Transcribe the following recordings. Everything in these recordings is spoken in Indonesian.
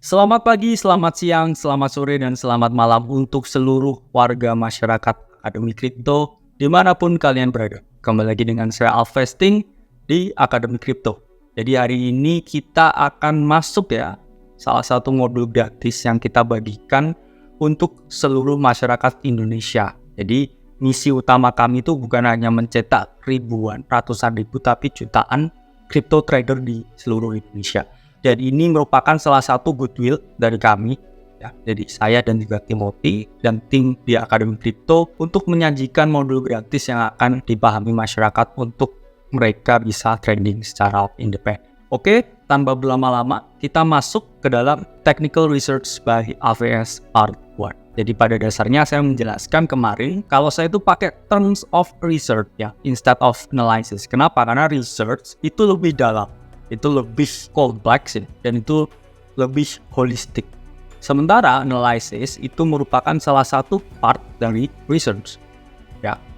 Selamat pagi, selamat siang, selamat sore, dan selamat malam untuk seluruh warga masyarakat Akademi Kripto dimanapun kalian berada. Kembali lagi dengan saya Alvesting di Akademi Kripto. Jadi hari ini kita akan masuk salah satu modul gratis yang kita bagikan untuk seluruh masyarakat Indonesia. Jadi misi utama kami itu bukan hanya mencetak ribuan, ratusan ribu, tapi jutaan crypto trader di seluruh Indonesia. Jadi ini merupakan salah satu goodwill dari kami, Jadi saya dan juga Timothy dan tim di Akademi Kripto untuk menyajikan modul gratis yang akan dipahami masyarakat untuk mereka bisa trading secara independen. Oke, tanpa berlama-lama kita masuk ke dalam Technical Research by AWS Part 1. Jadi pada dasarnya saya menjelaskan kemarin kalau saya itu pakai terms of research instead of analysis. Kenapa? Karena research itu lebih dalam, itu lebih kompleks dan itu lebih holistik. Sementara analysis itu merupakan salah satu part dari research.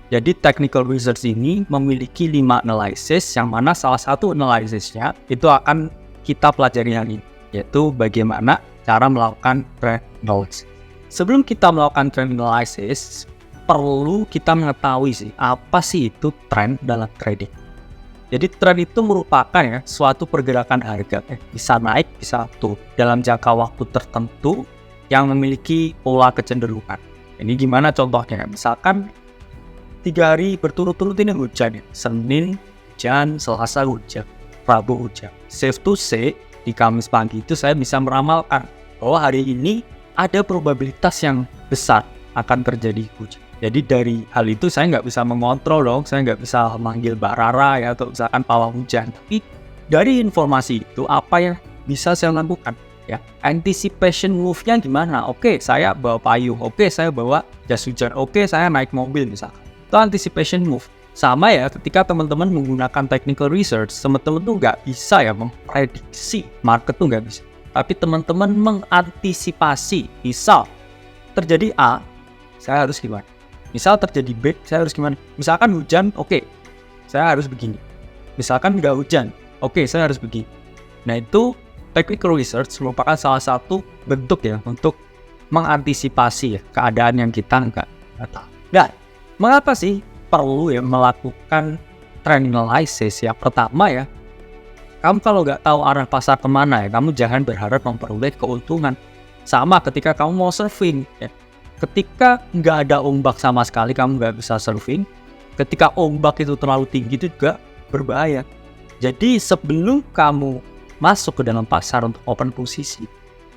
Jadi technical research ini memiliki 5 analisis, yang mana salah satu analisisnya itu akan kita pelajari hari ini, yaitu bagaimana cara melakukan trend analysis. Sebelum kita melakukan trend analysis, perlu kita mengetahui apa sih itu trend dalam trading. Jadi trend itu merupakan suatu pergerakan harga, bisa naik, bisa turun dalam jangka waktu tertentu yang memiliki pola kecenderungan. Ini gimana contohnya? Misalkan 3 hari berturut-turut ini hujan, Senin hujan, Selasa hujan, Rabu hujan. Safe to say, di Kamis pagi itu saya bisa meramalkan bahwa hari ini ada probabilitas yang besar akan terjadi hujan. Jadi dari hal itu saya nggak bisa mengontrol dong, saya nggak bisa manggil Mbak Rara atau misalkan pawang hujan. Tapi dari informasi itu apa yang bisa saya lakukan? Anticipation move-nya gimana? Oke, saya bawa payung. Oke, saya bawa jas hujan. Oke, saya naik mobil misalkan. Itu anticipation move. Sama ketika teman-teman menggunakan technical research, teman-teman tuh nggak bisa memprediksi market tuh nggak bisa. Tapi teman-teman mengantisipasi. Misal terjadi A, saya harus gimana? Misal terjadi B, saya harus gimana? Misalkan hujan, oke, saya harus begini. Misalkan nggak hujan, oke, saya harus begini. Nah itu technical research merupakan salah satu bentuk untuk mengantisipasi keadaan yang kita nggak tahu. Dan mengapa sih perlu melakukan trend analysis? Yang pertama kamu kalau nggak tahu arah pasar kemana kamu jangan berharap memperoleh keuntungan. Sama ketika kamu mau surfing ketika nggak ada ombak sama sekali kamu nggak bisa surfing. Ketika ombak itu terlalu tinggi itu juga berbahaya. Jadi sebelum kamu masuk ke dalam pasar untuk open posisi,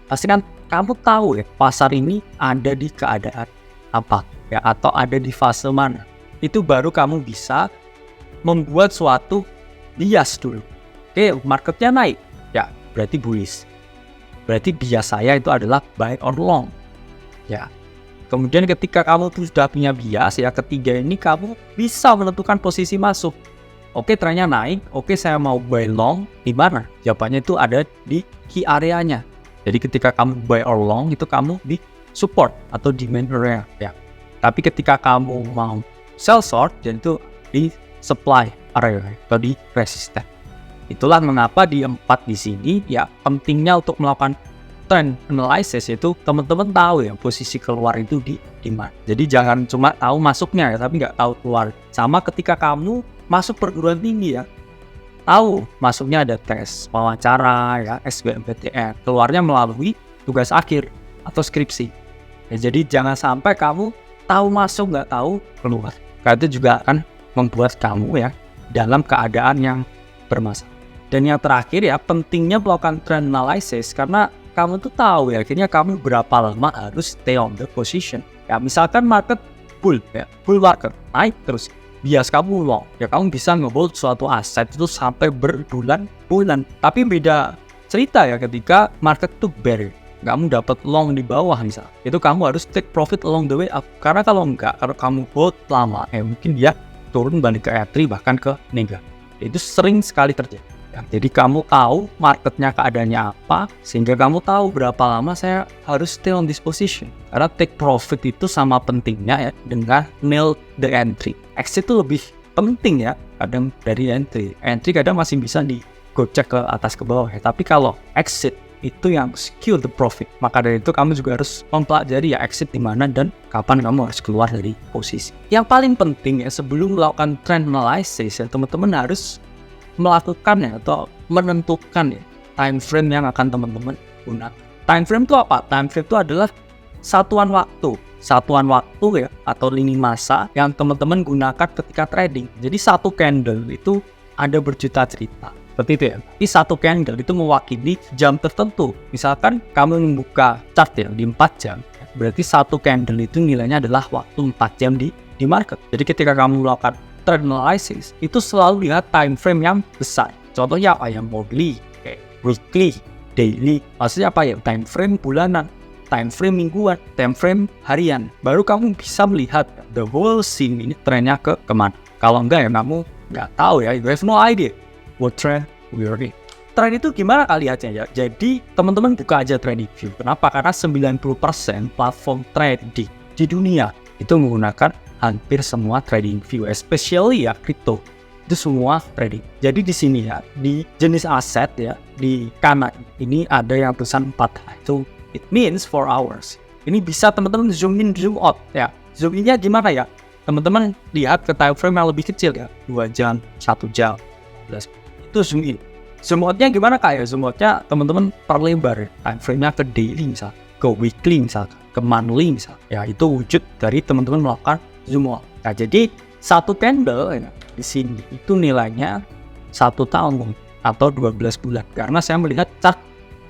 pastikan kamu tahu pasar ini ada di keadaan apa atau ada di fase mana. Itu baru kamu bisa membuat suatu bias dulu. Oke, marketnya naik, berarti bullish. Berarti bias saya itu adalah buy or long. Kemudian ketika kamu sudah punya bias ketiga ini kamu bisa menentukan posisi masuk. Oke, trennya naik. Oke, saya mau buy long. Di mana? Jawabannya itu ada di key area-nya. Jadi ketika kamu buy or long itu kamu di support atau demand area. Tapi ketika kamu mau sell short, dan itu di supply area atau di resistance. Itulah mengapa di 4 di sini pentingnya untuk melakukan trend analysis itu teman-teman tahu posisi keluar itu di mana. Jadi jangan cuma tahu masuknya tapi nggak tahu keluar. Sama ketika kamu masuk perguruan tinggi tahu masuknya ada tes wawancara SBMPTN, keluarnya melalui tugas akhir atau skripsi. Jadi jangan sampai kamu tahu masuk nggak tahu keluar. Karena itu juga akan membuat kamu dalam keadaan yang bermasalah. Dan yang terakhir pentingnya melakukan trend analysis karena kamu tuh tahu akhirnya kamu berapa lama harus stay on the position. Misalkan market bull market naik terus, bias kamu long, kamu bisa nge-hold suatu aset itu sampai berbulan-bulan. Tapi beda cerita ketika market tuh bear, kamu dapat long di bawah misal, itu kamu harus take profit along the way up. Karena kalau kamu hold lama, mungkin dia turun balik ke entry bahkan ke negatif. Itu sering sekali terjadi. Jadi kamu tahu marketnya keadaannya apa, sehingga kamu tahu berapa lama saya harus stay on this position. Karena take profit itu sama pentingnya dengan nail the entry. Exit itu lebih penting kadang dari entry. Entry kadang masih bisa digocek ke atas ke bawah tapi kalau exit itu yang secure the profit. Maka dari itu kamu juga harus mempelajari ya exit di mana dan kapan kamu harus keluar dari posisi. Yang paling penting ya sebelum melakukan trend analysis ya teman-teman harus melakukan ya atau menentukan ya time frame yang akan teman-teman gunakan. Time frame itu apa? Time frame itu adalah satuan waktu ya atau lini masa yang teman-teman gunakan ketika trading. Jadi satu candle itu ada berjuta cerita. Seperti itu ya. Jadi satu candle itu mewakili jam tertentu. Misalkan kamu membuka chart ya di 4 jam, berarti satu candle itu nilainya adalah waktu 4 jam di market. Jadi ketika kamu melakukan trend analysis, itu selalu lihat time frame yang besar. Contohnya apa ya? Monthly, weekly, daily. Maksudnya apa ya? Time frame bulanan, time frame mingguan, time frame harian. Baru kamu bisa melihat the whole scene ini trennya kemana. Kalau enggak ya kamu nggak tahu ya, you have no idea what trend we are in. Trend itu gimana lihatnya ya? Jadi teman-teman buka aja TradingView. Kenapa? Karena 90% platform trading di dunia itu menggunakan hampir semua TradingView, especially ya crypto. Itu semua trading. Jadi di sini ya, di jenis aset ya, di kanan ini ada yang tulisan 4. Itu it means 4 hours. Ini bisa teman-teman zoom in, zoom out ya. Zoom in-nya gimana ya? Teman-teman lihat ke time frame yang lebih kecil ya, 2 jam, 1 jam, 15. Itu zoom in. Zoom out-nya gimana kayak? Zoom out-nya teman-teman perlebar ya. Time frame-nya ke daily misal, ke weekly misal, ke monthly misal. Ya itu wujud dari teman-teman melakukan zoom out. Nah jadi satu candle ya, di sini itu nilainya 1 tahun atau 12 bulan. Karena saya melihat chart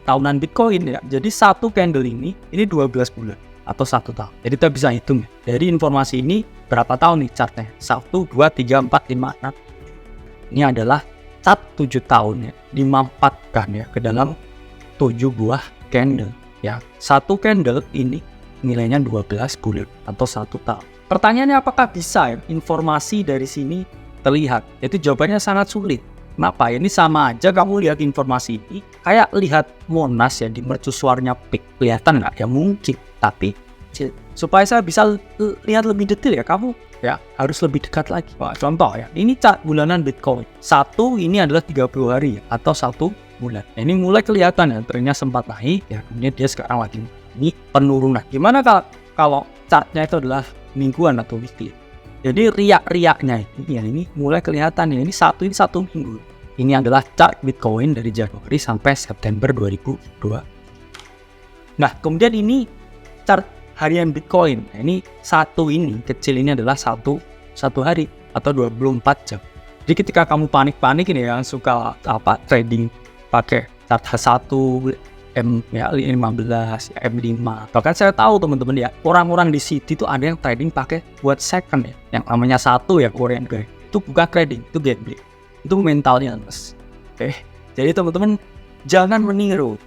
tahunan Bitcoin ya. Jadi satu candle ini 12 bulan atau 1 tahun. Jadi kita bisa hitung ya. Dari informasi ini berapa tahun nih chartnya? 1, 2, 3, 4, 5, 6. Ini adalah chart 7 tahun ya. Dimampatkan ya ke dalam 7 buah candle ya. Satu candle ini nilainya 12 bulan atau 1 tahun. Pertanyaannya apakah bisa ya informasi dari sini terlihat? Itu jawabannya sangat sulit. Kenapa? Ini sama aja kamu lihat informasi ini kayak lihat Monas ya di mercusuarnya peak. Kelihatan nggak? Ya mungkin, tapi supaya saya bisa lihat lebih detail ya kamu ya harus lebih dekat lagi. Wah, contoh ya, ini chart bulanan Bitcoin. Satu ini adalah 30 hari ya, atau 1 bulan. Nah, ini mulai kelihatan ya, trennya sempat naik ya, kemudian dia sekarang lagi ini penurunan. Gimana kalau chartnya itu adalah mingguan atau weekly? Jadi riak-riaknya ini ya, ini mulai kelihatan ya, ini satu minggu. Ini adalah chart Bitcoin dari Januari sampai September 2002. Nah, kemudian ini chart harian Bitcoin. Nah, ini ini kecil ini adalah satu hari atau 24 jam. Jadi ketika kamu panik-panik ini yang suka trading pakai chart H1, M15, M5. Bahkan saya tahu teman-teman ya, orang-orang di City itu ada yang trading pakai buat second ya. Yang namanya 1 ya Korean guy. Itu bukan trading, itu gambling. Itu mentalnya mas. Oke. Jadi teman-teman jangan meniru.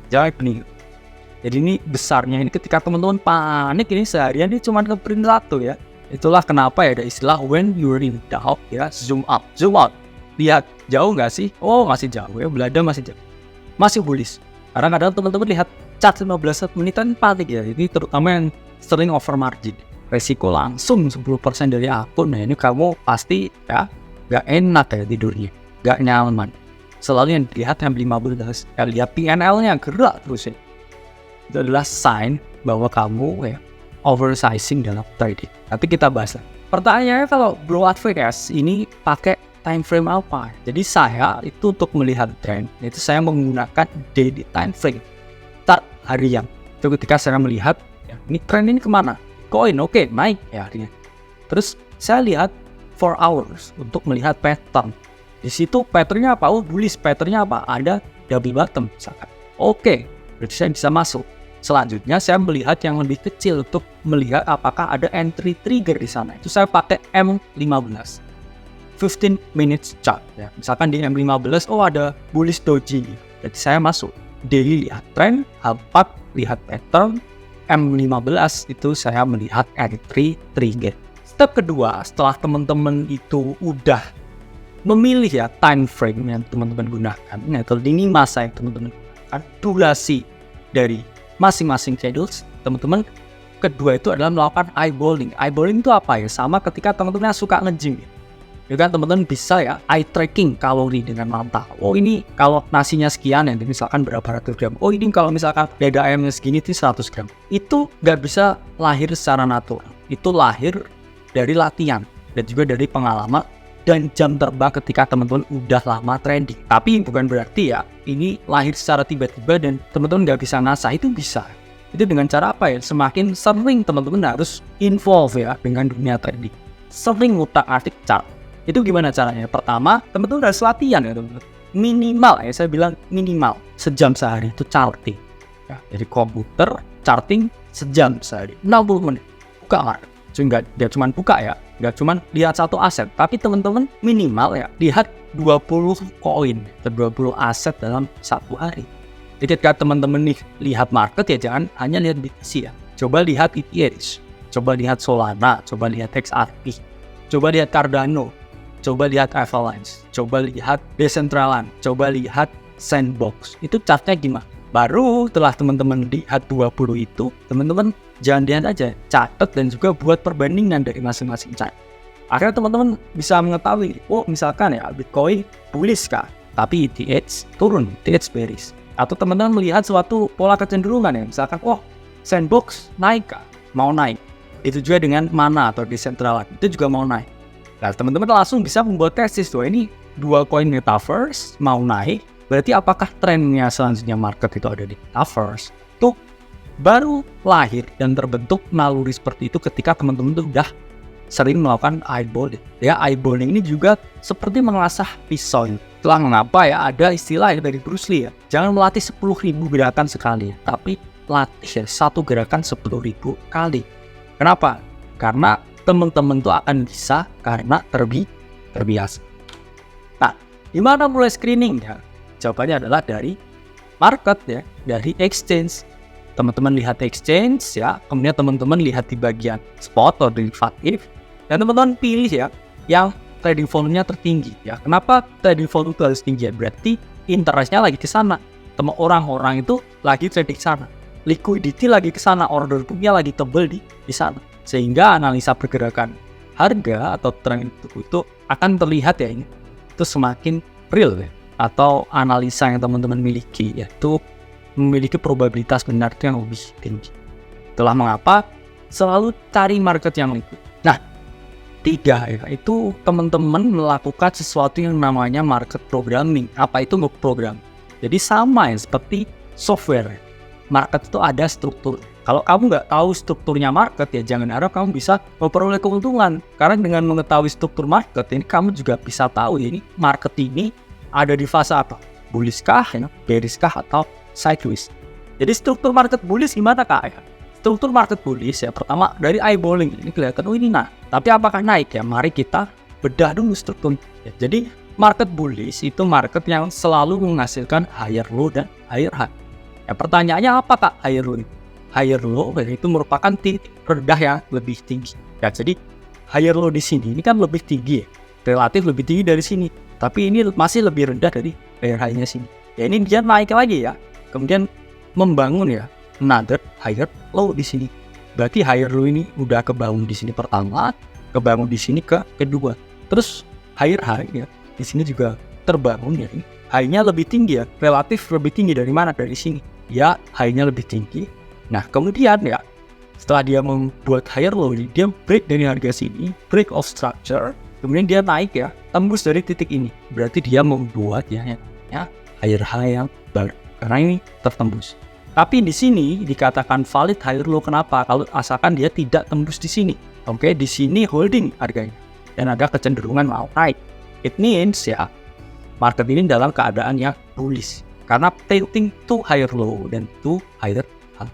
Jadi ini besarnya ini ketika teman-teman panik ini seharian ini cuma ke print 1 ya. Itulah kenapa ya ada istilah when you're in doubt ya, zoom up, zoom out. Lihat jauh nggak sih? Oh masih jauh ya, belada masih jauh. Masih bullish. Karena kadang teman-teman lihat chart 15 menitan panik ya. Ini terutama yang sering over margin. Resiko langsung 10% dari akun. Nah ini kamu pasti ya nggak enak ya tidurnya. Nggak nyaman. Selalu yang dilihat yang 15. Ya lihat PNL-nya gerak terus ya. Itu adalah sign bahwa kamu ya oversizing dalam trading. Nanti kita bahas. Pertanyaannya kalau Bro Advocates ini pakai time frame apa? Jadi saya itu untuk melihat trend itu saya menggunakan daily time frame, chart harian. Itu ketika saya melihat ya, ini trend ini kemana? Koin oke, naik ya harian. Terus saya lihat 4 hours untuk melihat pattern. Di situ patternnya apa? Oh bullish, patternnya apa? Ada double bottom misalkan. Oke, berarti saya bisa masuk. Selanjutnya saya melihat yang lebih kecil untuk melihat apakah ada entry trigger di sana. Itu saya pakai M15. 15 minutes chart ya. Misalkan di M15 oh ada bullish doji. Jadi saya masuk. Daily lihat trend, H4 lihat pattern, M15 itu saya melihat entry trigger. Step kedua, setelah teman-teman itu udah memilih ya time frame yang teman-teman gunakan atau lini masa yang teman-teman gunakan, durasi dari masing-masing candles, teman-teman kedua itu adalah melakukan eyeballing. Eyeballing itu apa ya? Sama ketika teman-teman suka nge-gym ya. Ya kan teman-teman bisa ya eye tracking kalori dengan mata. Oh ini kalau nasinya sekian ya, misalkan berapa ratus gram. Oh ini kalau misalkan dada ayamnya segini itu 100 gram. Itu nggak bisa lahir secara natural. Itu lahir dari latihan dan juga dari pengalaman dan jam terbang ketika teman-teman udah lama trending. Tapi bukan berarti ya ini lahir secara tiba-tiba dan teman-teman nggak bisa ngasah. Itu bisa. Itu dengan cara apa ya? Semakin sering teman-teman harus involve ya dengan dunia trending. Sering ngutak-atik chart. Itu gimana caranya? Pertama, teman-teman harus latihan ya teman-teman. Minimal ya, saya bilang minimal sejam sehari itu charting. Ya, jadi komputer charting sejam sehari, 60 menit. Buka market. Nggak cuma buka ya, nggak cuma lihat satu aset, tapi teman-teman minimal ya lihat 20 koin atau 20 aset dalam satu hari. Jadi ketika teman-teman nih lihat market ya jangan hanya lihat BTC ya. Coba lihat ETH, coba lihat Solana, coba lihat XRP, coba lihat Cardano, coba lihat Avalanche, coba lihat Decentraland, coba lihat Sandbox. Itu chartnya gimana? Baru setelah teman-teman lihat 20 itu, teman-teman jangan lihat aja, catat dan juga buat perbandingan dari masing-masing chart. Akhirnya teman-teman bisa mengetahui, oh misalkan ya Bitcoin bullish kah, tapi ETH turun, ETH bearish. Atau teman-teman melihat suatu pola kecenderungan ya, misalkan oh Sandbox naik kah, mau naik. Itu juga dengan Mana atau Decentraland, itu juga mau naik. Nah, teman-teman langsung bisa membuat tesis tuh, ini dua koin metaverse mau naik, berarti apakah trennya selanjutnya market itu ada di metaverse? Tuh baru lahir dan terbentuk naluri seperti itu ketika teman-teman tuh udah sering melakukan eyeballing. Ya, eyeballing ini juga seperti mengasah pisau. Itulah mengapa ya ada istilah ya dari Bruce Lee ya, jangan melatih 10.000 gerakan sekali, tapi latih ya satu gerakan 10.000 kali. Kenapa? Karena teman-teman tuh akan bisa karena terbiasa. Nah, gimana mulai screening ya? Jawabannya adalah dari market ya, dari exchange. Teman-teman lihat exchange ya, kemudian teman-teman lihat di bagian spot atau derivatif, dan teman-teman pilih ya yang trading volume-nya tertinggi ya. Kenapa trading volume itu harus tinggi ya? Berarti interest-nya lagi ke sana. Orang-orang itu lagi trading sana. Liquidity lagi ke sana, order book-nya lagi tebel di sana. Sehingga analisa pergerakan harga atau tren itu akan terlihat ya ini itu semakin real ya, atau analisa yang teman-teman miliki yaitu memiliki probabilitas benar itu yang lebih tinggi. Itulah mengapa selalu cari market yang liquid. Nah, 3 ya, itu teman-teman melakukan sesuatu yang namanya market programming. Apa itu program? Jadi sama ya seperti software. Market itu ada struktur. Kalau kamu nggak tahu strukturnya market ya jangan harap kamu bisa memperoleh keuntungan. Karena dengan mengetahui struktur market ini kamu juga bisa tahu ya, ini market ini ada di fase apa? Bullish kah, ya, bearish kah atau sideways. Jadi struktur market bullish gimana kak ya? Struktur market bullish ya pertama dari eyeballing ini kelihatan oh ini nah. Tapi apakah naik ya? Mari kita bedah dulu struktur. Ya, jadi market bullish itu market yang selalu menghasilkan higher low dan higher high. Ya, pertanyaannya apa kak higher low? Higher low itu merupakan titik rendah yang lebih tinggi. Ya, jadi higher low di sini ini kan lebih tinggi ya. Relatif lebih tinggi dari sini. Tapi ini masih lebih rendah dari higher high-nya sini. Ya ini dia naik lagi ya. Kemudian membangun ya another higher low di sini. Berarti higher low ini udah kebangun di sini pertama, kebangun di sini kedua. Terus higher high ya di sini juga terbangun ya. High-nya lebih tinggi ya, relatif lebih tinggi dari mana? Dari sini. Ya, high-nya lebih tinggi. Nah, kemudian ya setelah dia membuat higher low ini, dia break dari harga sini, break of structure, kemudian dia naik ya, tembus dari titik ini. Berarti dia membuat ya higher high yang baru karena ini tertembus. Tapi di sini dikatakan valid higher low. Kenapa? Kalau asalkan dia tidak tembus di sini. Oke, di sini holding harganya dan ada kecenderungan mau naik. It means ya market ini dalam keadaan yang bullish karena tilting to higher low dan to higher high.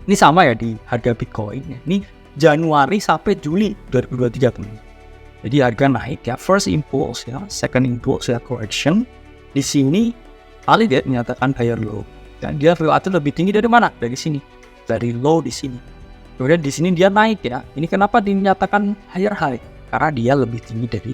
Ini sama ya di harga Bitcoin ya. Ini Januari sampai Juli 2023 teman. Jadi harga naik ya, first impulse ya, second impulse ya, correction. Di sini valid ya menyatakan higher low. Dan dia relatif lebih tinggi dari mana? Dari sini. Dari low di sini. Kemudian di sini dia naik ya. Ini kenapa dinyatakan higher high? Karena dia lebih tinggi dari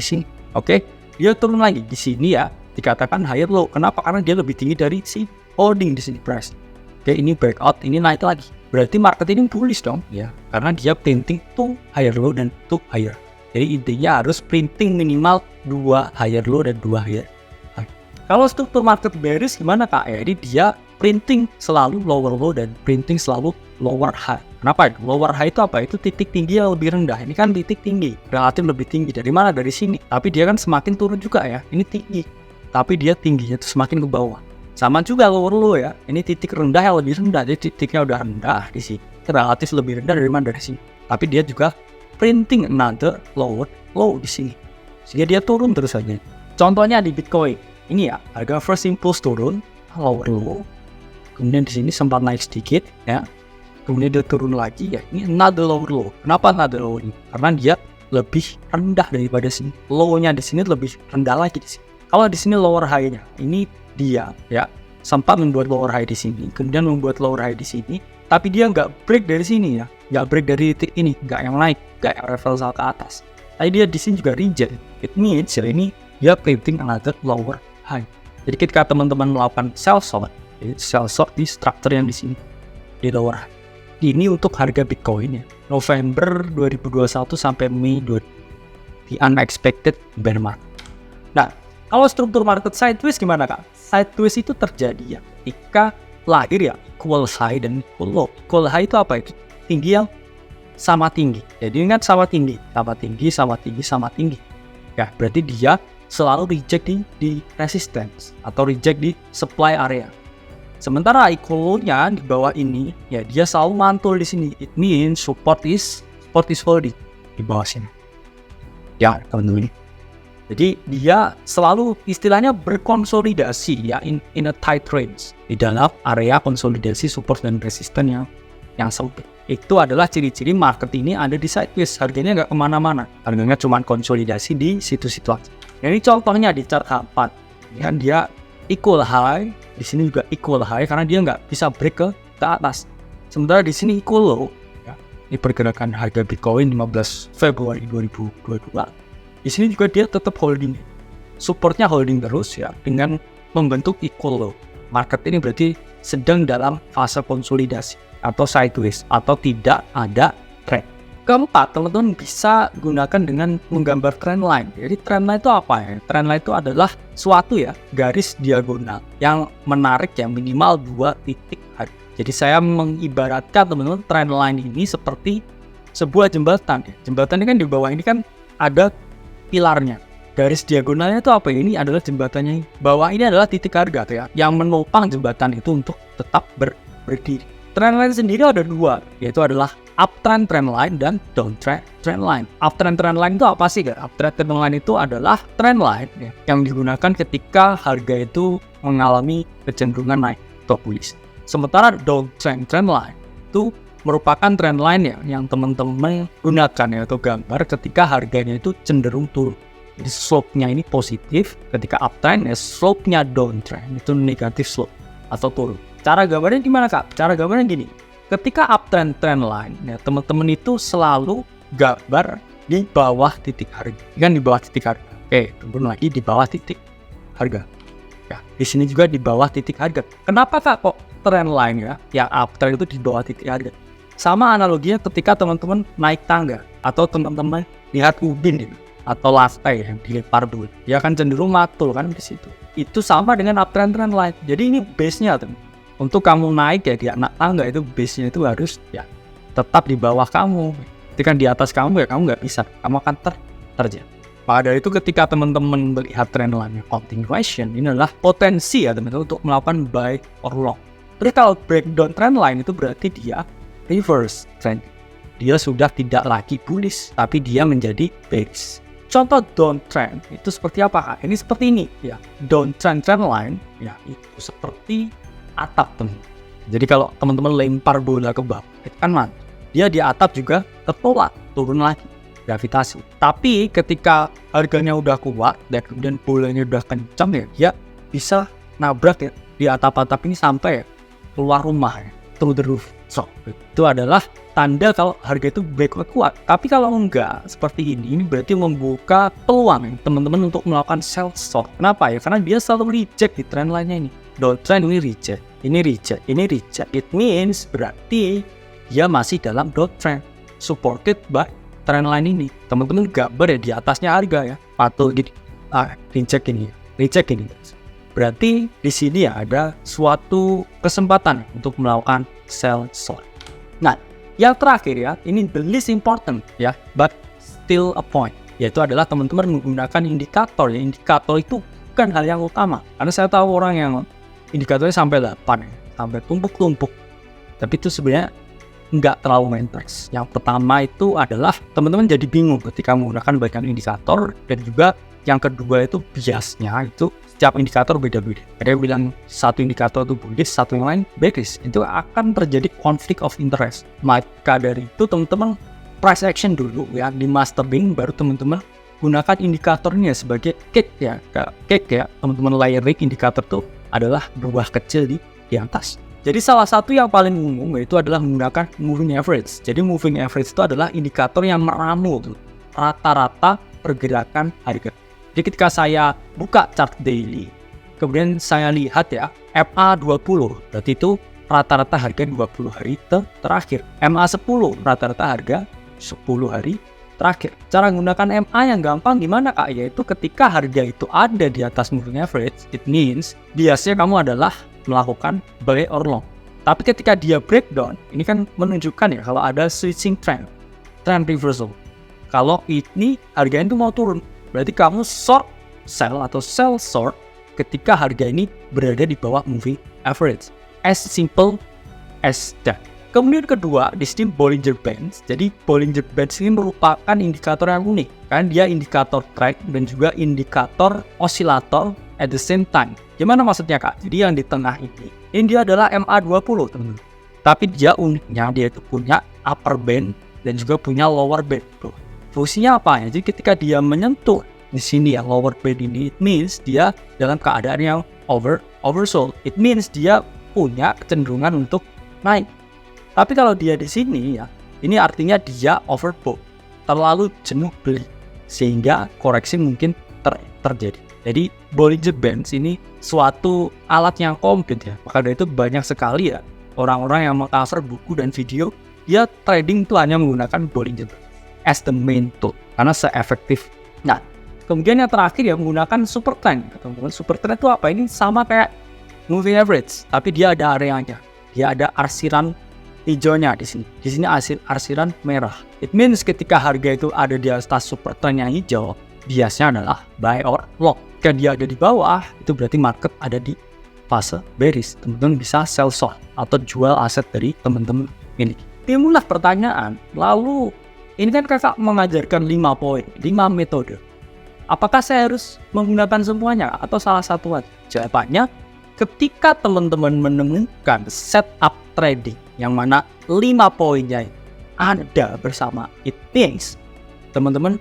sini. Oke. Dia turun lagi di sini ya. Dikatakan higher low. Kenapa? Karena dia lebih tinggi dari si holding di sini price. Oke, ini breakout, ini naik lagi. Berarti market ini bullish dong ya. Karena dia painting to higher low dan to higher. Jadi intinya harus printing minimal 2 higher low dan 2 higher high. Kalau struktur market bearish gimana Kak? Jadi dia printing selalu lower low dan printing selalu lower high. Kenapa itu? Lower high itu apa? Itu titik tinggi yang lebih rendah. Ini kan titik tinggi, relatif lebih tinggi. Dari mana? Dari sini. Tapi dia kan semakin turun juga ya. Ini tinggi, tapi dia tingginya itu semakin ke bawah. Sama juga lower low ya. Ini titik rendah yang lebih rendah. Jadi titiknya udah rendah di sini. Relatif lebih rendah dari mana? Dari sini. Tapi dia juga printing another lower low di sini. Sehingga dia turun terus saja. Contohnya di Bitcoin. Ini ya, harga first impulse turun, lower low. Kemudian di sini sempat naik sedikit ya. Kemudian dia turun lagi ya. Ini another lower low. Kenapa another low ini? Karena dia lebih rendah daripada sini. Low-nya di sini lebih rendah lagi di sini. Kalau di sini lower high-nya, ini dia ya sempat membuat lower high di sini, kemudian membuat lower high di sini, tapi dia nggak break dari sini ya, nggak break dari titik ini, nggak yang naik, nggak yang reversal ke atas. Tapi dia di sini juga reject. It means ya ini dia printing another lower high. Jadi ketika teman-teman melakukan sell short di structure yang di sini di lower high. Ini untuk harga Bitcoin ya. November 2021 sampai Mei 2022. The unexpected bear market. Nah, kalau struktur market sideways gimana Kak? Sideways itu terjadi ya ketika lahir ya equal high dan equal low. Equal high itu apa itu? Tinggi yang sama tinggi. Jadi ingat sama tinggi. Ya, berarti dia selalu reject di resistance atau reject di supply area. Sementara equal low-nya di bawah ini, ya dia selalu mantul di sini. It means support is holding di bawah sini. Ya, teman-teman. Jadi dia selalu istilahnya berkonsolidasi ya in a tight range di dalam area konsolidasi support dan resistance yang sempit. Itu adalah ciri-ciri market ini ada di sideways. Harganya nggak kemana-mana. Harganya cuma konsolidasi di situ-situ aja. Ini contohnya di chart H4. Ya, dia equal high, di sini juga equal high karena dia nggak bisa break ke atas. Sementara di sini equal low. Ya, ini pergerakan harga Bitcoin 15 Februari 2022. Di sini juga dia tetap holding. Supportnya holding terus ya dengan membentuk equal low. Market ini berarti sedang dalam fase konsolidasi atau sideways atau tidak ada trend. Keempat, teman-teman bisa gunakan dengan menggambar trendline. Jadi trendline itu apa ya? Trendline itu adalah suatu ya garis diagonal yang menarik ya minimal 2 titik. Jadi saya mengibaratkan teman-teman trendline ini seperti sebuah jembatan. Jembatan ini kan di bawah ini kan ada pilarnya. Garis diagonalnya itu apa? Ini adalah jembatannya. Bawah ini adalah titik harga tuh ya yang menopang jembatan itu untuk tetap berdiri. Trendline sendiri ada 2, yaitu adalah uptrend trendline dan downtrend trendline. Uptrend trendline itu apa sih? Uptrend trendline itu adalah trendline ya, yang digunakan ketika harga itu mengalami kecenderungan naik atau bullish. Sementara downtrend trendline itu merupakan trendline ya yang teman-teman gunakan ya atau gambar ketika harganya itu cenderung turun. Jadi slope-nya ini positif, ketika uptrend ya slope-nya downtrend itu negatif slope atau turun. Cara gambarnya gimana Kak? Cara gambarnya gini. Ketika uptrend trendline, ya teman-teman itu selalu gambar di bawah titik harga. Kan di bawah titik harga. Oke, turun lagi di bawah titik harga. Ya, di sini juga di bawah titik harga. Kenapa Kak kok trendline ya? Yang uptrend itu di bawah titik harga. Sama analoginya ketika teman-teman naik tangga atau teman-teman lihat ubin ini atau lantai yang dilempar dulu. Ya kan cenderung matul kan di situ. Itu sama dengan uptrend trendline. Jadi ini base-nya teman. Untuk kamu naik ya di anak tangga itu base-nya itu harus ya tetap di bawah kamu. Ketika di atas kamu ya kamu nggak bisa, kamu akan terjatuh. Maka dari itu ketika teman-teman melihat trendline continuation, ini adalah potensi ya teman-teman untuk melakukan buy or long. Terus kalau breakdown trendline itu berarti dia reverse trend. Dia sudah tidak lagi bullish, tapi dia menjadi bearish. Contoh downtrend itu seperti apa? Ini seperti ini ya. Downtrend trendline ya itu seperti atap teman. Jadi kalau teman-teman lempar bola ke bawah, itu kan mantul. Dia di atap juga tertolak, turun lagi, gravitasi. Tapi ketika harganya udah kuat dan kemudian bolanya udah kencang ya, dia bisa nabrak ya di atap-atap ini sampai ya, keluar rumah ya, through the roof. So, itu adalah tanda kalau harga itu backward kuat. Tapi kalau enggak seperti ini berarti membuka peluang ya, teman-teman untuk melakukan sell short. Kenapa ya? Karena dia selalu reject di trendline-nya ini. Downtrend ini reject, ini reject, ini reject. It means berarti dia masih dalam downtrend, supported by trendline ini, teman-teman gambar ya di atasnya harga ya, patuh gini, reject ini, berarti di sini ya ada suatu kesempatan untuk melakukan sell short. Nah, yang terakhir ya, ini the least important ya, but still a point, yaitu adalah teman-teman menggunakan indikator ya. Indikator itu bukan hal yang utama, karena saya tahu orang yang indikatornya sampai 8 ya, sampai tumpuk-tumpuk, tapi itu sebenarnya nggak terlalu matters. Yang pertama itu adalah teman-teman jadi bingung ketika menggunakan banyak indikator, dan juga yang kedua itu biasnya itu setiap indikator beda-beda. Ada yang bilang satu indikator itu bullish, satu yang lain bearish. Itu akan terjadi conflict of interest. Maka dari itu teman-teman price action dulu ya, di mastering, baru teman-teman gunakan indikatornya sebagai cake ya. Teman-teman layering indikator itu adalah buah kecil di atas. Jadi salah satu yang paling umum yaitu adalah menggunakan moving average. Jadi moving average itu adalah indikator yang meramu rata-rata pergerakan harga. Jadi ketika saya buka chart daily, kemudian saya lihat ya MA20, berarti itu rata-rata harga 20 hari terakhir. MA10 rata-rata harga 10 hari terakhir. Cara menggunakan MA yang gampang gimana Kak? Yaitu ketika harga itu ada di atas moving average, it means biasanya kamu adalah melakukan buy or long. Tapi ketika dia breakdown, ini kan menunjukkan ya kalau ada switching trend reversal. Kalau ini harganya itu mau turun, berarti kamu short sell atau sell short ketika harga ini berada di bawah moving average. As simple as that. Kemudian kedua, di sini Bollinger Bands. Jadi Bollinger Bands ini merupakan indikator yang unik, kan dia indikator trend dan juga indikator osilator at the same time. Gimana maksudnya Kak? Jadi yang di tengah ini dia adalah MA20 teman-teman. Tapi dia uniknya dia itu punya upper band dan juga punya lower band. Fungsinya apa ya? Jadi ketika dia menyentuh di sini ya lower band ini, it means dia dalam keadaan yang oversold. It means dia punya kecenderungan untuk naik. Tapi kalau dia di sini ya, ini artinya dia overbought, terlalu jenuh beli, sehingga koreksi mungkin terjadi. Jadi Bollinger Bands ini suatu alat yang komplit ya. Maka dari itu banyak sekali ya orang-orang yang meng-cover buku dan video, dia trading itu hanya menggunakan Bollinger Bands as the main tool, karena se-efektif. Nah, kemudian yang terakhir ya menggunakan super trend. Teman-teman, super trend itu apa? Ini sama kayak moving average, tapi dia ada areanya. Dia ada arsiran hijaunya di sini. Di sini arsiran merah. It means ketika harga itu ada di atas super trend yang hijau, biasanya adalah buy or long. Jika dia ada di bawah, itu berarti market ada di fase bearish. Teman-teman bisa sell short atau jual aset dari teman-teman miliki. Timbullah pertanyaan, lalu ini kan kakak mengajarkan 5 poin, 5 metode. Apakah saya harus menggunakan semuanya atau salah satu aja? Jawabannya, ketika teman-teman menemukan setup trading yang mana 5 poinnya ada bersama, it means teman-teman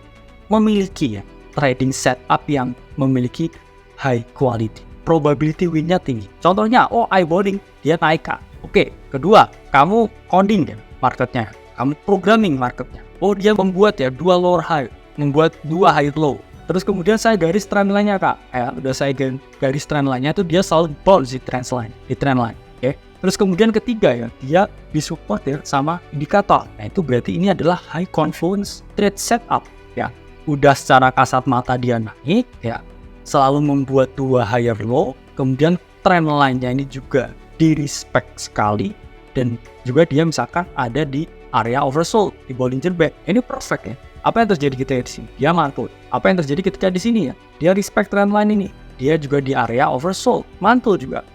memiliki ya trading setup yang memiliki high quality. Probability win-nya tinggi. Contohnya, eyeballing, dia naik Kak. Oke, kedua, kamu coding ya marketnya, kamu programming marketnya. Dia membuat ya 2 lower high, membuat 2 high low. Terus kemudian saya garis trend line-nya Kak. Udah saya garis trend line-nya itu dia selalu bounce di trend line. Oke. Terus kemudian ketiga ya, dia disupport ya sama indikator. Nah, itu berarti ini adalah high confluence trade setup ya. Udah secara kasat mata dia naik ya, selalu membuat 2 higher low, kemudian trend line-nya ini juga di respect sekali, dan juga dia misalkan ada di area oversold di Bollinger Band. Ini perfect ya. Apa yang terjadi ketika di sini? Dia mantul. Apa yang terjadi ketika di sini ya? Dia respect trend line ini. Dia juga di area oversold, mantul juga.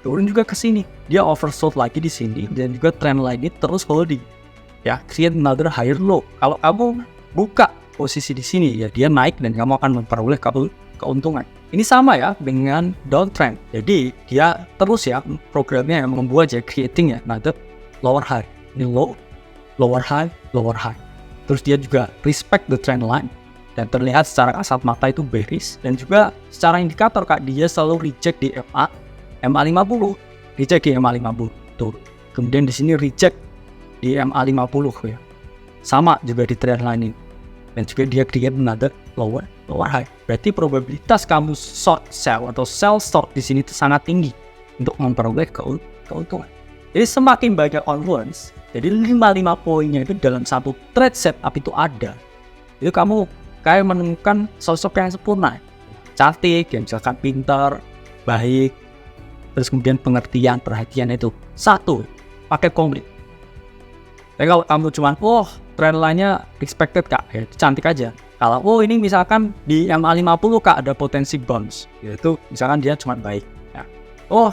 Turun juga ke sini. Dia oversold lagi di sini, dan juga trend line ini terus holding. Ya, create another higher low. Kalau kamu buka posisi di sini ya, dia naik dan kamu akan memperoleh keuntungan. Ini sama ya dengan downtrend. Jadi dia terus ya programnya yang membuat ya creating ya another lower high. Ini low, lower high, lower high. Terus dia juga respect the trend line dan terlihat secara kasat mata itu bearish, dan juga secara indikator Kak dia selalu reject di MA50, reject di MA50 tuh. Kemudian di sini reject di MA50 ya. Sama juga di trend line ini. Dan juga dia create another lower high. Berarti probabilitas kamu short sell atau sell short di sini itu sangat tinggi untuk memperoleh keuntungan. Jadi semakin banyak onwards, jadi 5 poinnya itu dalam satu trade setup itu ada, itu kamu kayak menemukan sosok yang sempurna, cantik, yang misalkan pintar, baik, terus kemudian pengertian, perhatian itu satu pakai komplit. Tapi kalau kamu cuman trend line-nya expected kak, ya itu cantik aja. Kalau ini misalkan di MA50 kak ada potensi bounce, yaitu misalkan dia cuma baik. Ya.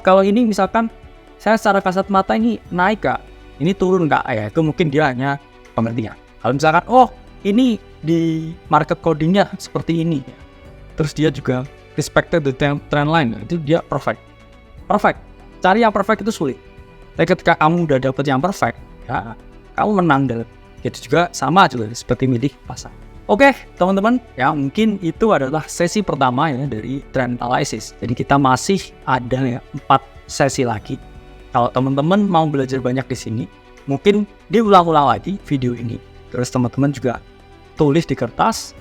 Kalau ini misalkan saya secara kasat mata ini naik kak, ini turun kak, ya itu mungkin dia hanya pengertian. Kalau misalkan ini di market codingnya seperti ini, ya. Terus dia juga respected the trend line, itu dia perfect. Cari yang perfect itu sulit. Tapi ketika kamu udah dapet yang perfect, ya kamu menang dalam. Itu juga sama juga seperti milih pasar. Oke, teman-teman, ya mungkin itu adalah sesi pertama ya dari trend analysis. Jadi kita masih ada ya 4 sesi lagi. Kalau teman-teman mau belajar banyak di sini, mungkin diulang-ulang lagi video ini. Terus teman-teman juga tulis di kertas,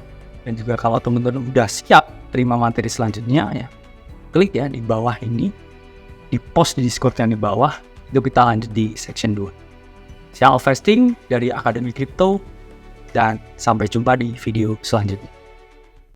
dan juga kalau teman-teman udah siap terima materi selanjutnya ya, klik ya di bawah ini, di post di Discord yang di bawah, itu kita lanjut di section 2. Saya Alvesting dari Akademi Kripto, dan sampai jumpa di video selanjutnya.